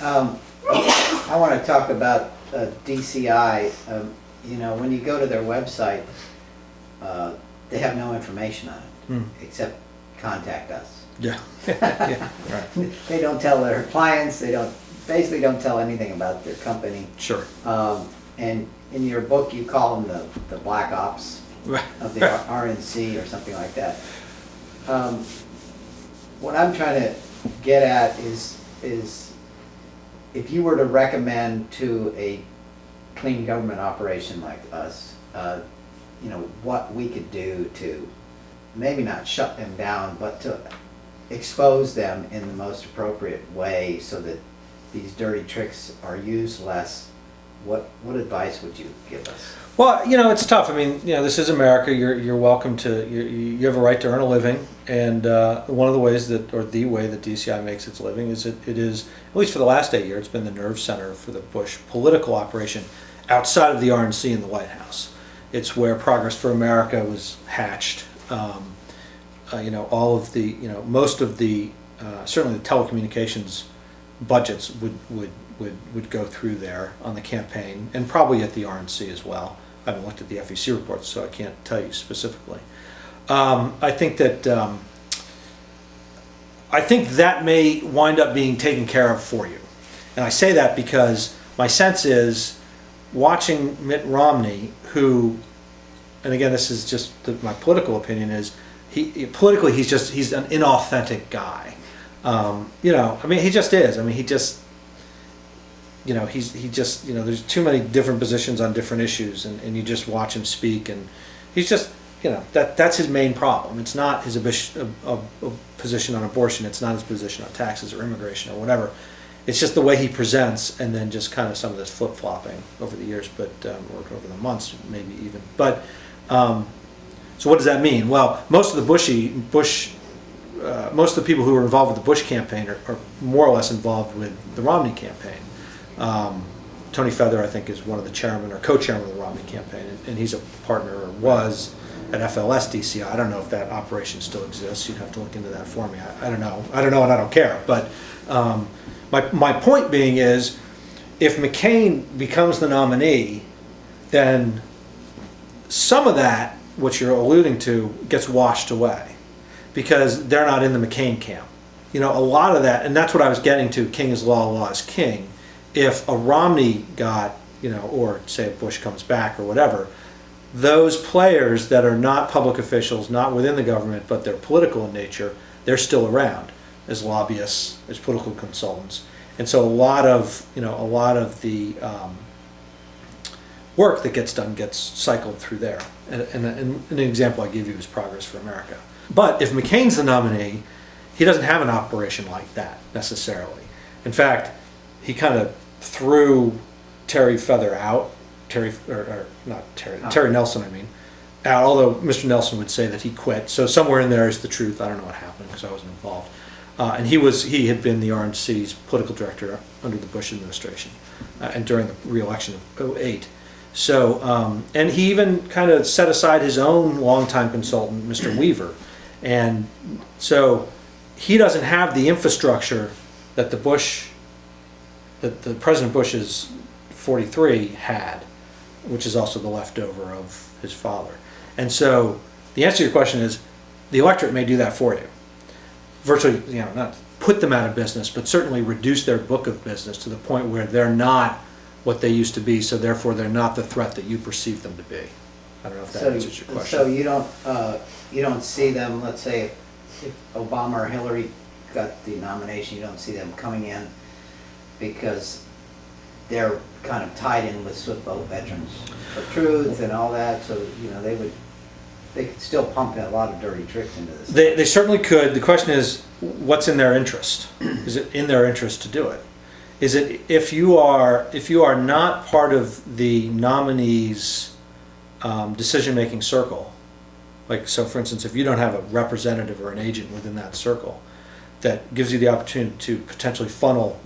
I want to talk about DCI. When you go to their website, they have no information on it except contact us. Yeah. Yeah. Right. They don't tell their clients. They basically don't tell anything about their company. Sure. And in your book, you call them the black ops of the RNC or something like that. What I'm trying to get at is if you were to recommend to a clean government operation like us, what we could do to maybe not shut them down, but to expose them in the most appropriate way so that these dirty tricks are used less, what advice would you give us? Well, it's tough. I mean, this is America. You're welcome to. You have a right to earn a living, and one of the ways the way that DCI makes its living is it is, at least for the last 8 years, it's been the nerve center for the Bush political operation outside of the RNC and the White House. It's where Progress for America was hatched. All of the, most of the, certainly the telecommunications budgets would go through there on the campaign, and probably at the RNC as well. I haven't looked at the FEC reports, so I can't tell you specifically. I think that may wind up being taken care of for you, and I say that because my sense is watching Mitt Romney, who, and again, this is just my political opinion, is politically he's an inauthentic guy. He just is. There's too many different positions on different issues, and you just watch him speak, and he's just, that's his main problem. It's not his position on abortion. It's not his position on taxes or immigration or whatever. It's just the way he presents, and then just kind of some of this flip-flopping over the years, or over the months, maybe even. But so what does that mean? Well, most of the most of the people who were involved with the Bush campaign are more or less involved with the Romney campaign. Tony Feather, I think, is one of the chairmen or co-chairman of the Romney campaign, and he's a partner, or was, at FLS DCI. I don't know if that operation still exists. You'd have to look into that for me. I don't know, and I don't care. But my point being is, if McCain becomes the nominee, then some of that, what you're alluding to, gets washed away because they're not in the McCain camp. A lot of that, and that's what I was getting to, king is law, law is king. If a Romney got, or say if Bush comes back or whatever, those players that are not public officials, not within the government, but they're political in nature, they're still around as lobbyists, as political consultants. And so a lot of the work that gets done gets cycled through there. And an example I give you is Progress for America. But if McCain's the nominee, he doesn't have an operation like that necessarily. In fact, he kind of threw Terry Feather out, Terry Nelson, out, although Mr. Nelson would say that he quit. So somewhere in there is the truth. I don't know what happened because I wasn't involved. And he had been the RNC's political director under the Bush administration and during the re-election of 2008. So, and he even kind of set aside his own longtime consultant, Mr. Weaver. And so he doesn't have the infrastructure that the President Bush's 43 had, which is also the leftover of his father. And so the answer to your question is the electorate may do that for you. Virtually, not put them out of business, but certainly reduce their book of business to the point where they're not what they used to be, so therefore they're not the threat that you perceive them to be. I don't know if that answers your question. So you don't see them, let's say if Obama or Hillary got the nomination, you don't see them coming in because they're kind of tied in with Swift Boat Veterans for Truth and all that, so they could still pump a lot of dirty tricks into this. They certainly could. The question is, what's in their interest? Is it in their interest to do it? Is it if you are not part of the nominee's decision-making circle, like so for instance, if you don't have a representative or an agent within that circle that gives you the opportunity to potentially funnel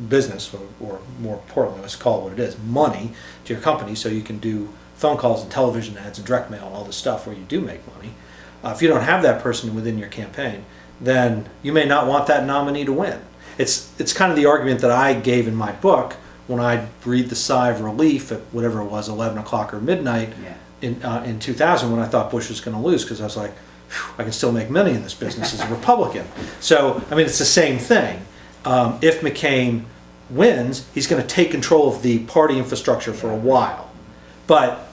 business, or more importantly, let's call it what it is, money to your company, so you can do phone calls and television ads and direct mail and all this stuff where you do make money. If you don't have that person within your campaign, then you may not want that nominee to win. it's kind of the argument that I gave in my book when I breathed the sigh of relief at whatever it was, 11 o'clock or midnight in 2000 when I thought Bush was going to lose, because I was like, I can still make money in this business as a Republican. So, I mean, it's the same thing. If McCain wins, he's going to take control of the party infrastructure for a while. But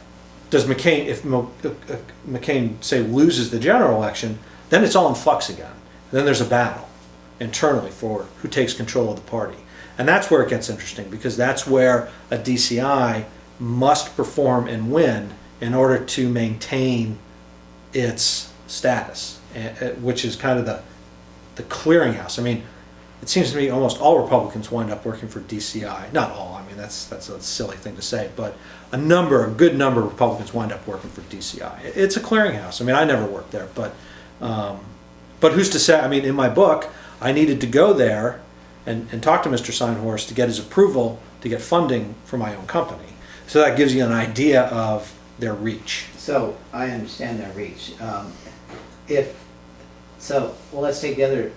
does McCain, if McCain, say, loses the general election, then it's all in flux again. Then there's a battle internally for who takes control of the party. And that's where it gets interesting, because that's where a DCI must perform and win in order to maintain its status, which is kind of the clearinghouse. I mean, it seems to me almost all Republicans wind up working for DCI. Not all, I mean, that's a silly thing to say, but a good number of Republicans wind up working for DCI. It's a clearinghouse. I mean, I never worked there, but who's to say? I mean, in my book, I needed to go there and talk to Mr. Seinhorst to get his approval to get funding for my own company. So that gives you an idea of their reach. So I understand their reach. Let's take the other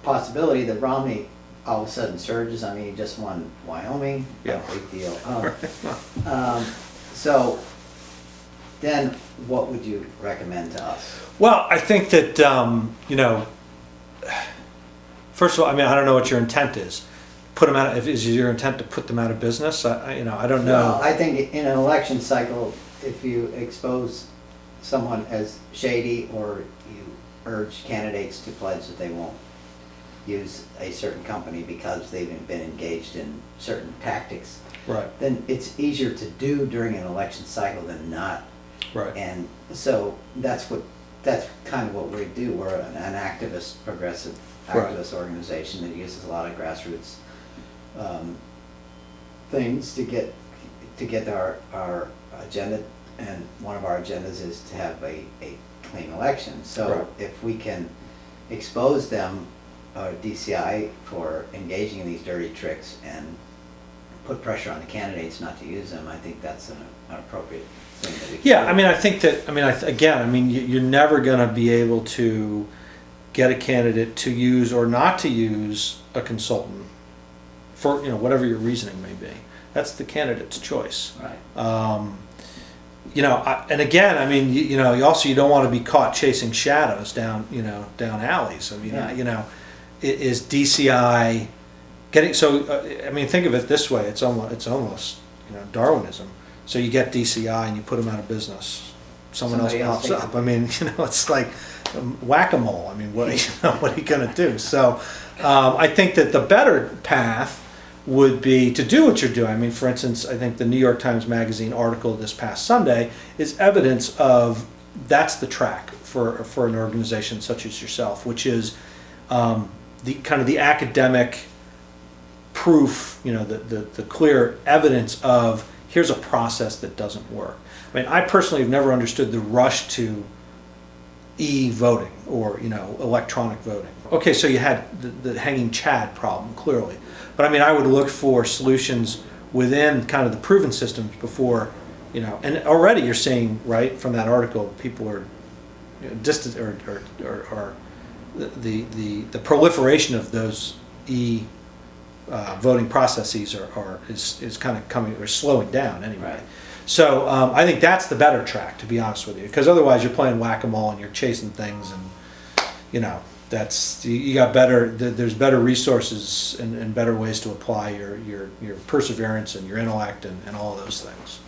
possibility that Romney all of a sudden surges. I mean, he just won Wyoming. Yeah. Big deal. So then what would you recommend to us? Well, I think that, first of all, I mean, I don't know what your intent is. Put them out. Is your intent to put them out of business? I don't know. Well, I think in an election cycle, if you expose someone as shady, or you urge candidates to pledge that they won't use a certain company because they've been engaged in certain tactics, right, then it's easier to do during an election cycle than not. Right. And so that's kind of what we do. We're an activist, progressive activist organization that uses a lot of grassroots things to get our agenda, and one of our agendas is to have a clean election. So if we can expose them, DCI, for engaging in these dirty tricks and put pressure on the candidates not to use them, I think that's an appropriate thing that we can do. I mean, I think that, you're never going to be able to get a candidate to use or not to use a consultant for, whatever your reasoning may be. That's the candidate's choice. Right. And again, I mean, you don't want to be caught chasing shadows down alleys. I mean, is DCI getting, I mean, think of it this way. It's almost Darwinism. So you get DCI and you put them out of business. Somebody else pops up. I mean, it's like whack-a-mole. I mean, what are you going to do? So I think that the better path would be to do what you're doing. I mean, for instance, I think the New York Times Magazine article this past Sunday is evidence of that's the track for an organization such as yourself, which is the kind of the academic proof, the clear evidence of here's a process that doesn't work. I mean, I personally have never understood the rush to e-voting or electronic voting. Okay, so you had the hanging Chad problem, clearly. But I mean, I would look for solutions within kind of the proven systems before, and already you're seeing, right, from that article, people are distant, or the proliferation of those voting processes is kind of coming, or slowing down anyway. Right. So I think that's the better track, to be honest with you, because otherwise you're playing whack-a-mole and you're chasing things, and you got there's better resources and better ways to apply your perseverance and your intellect and all of those things.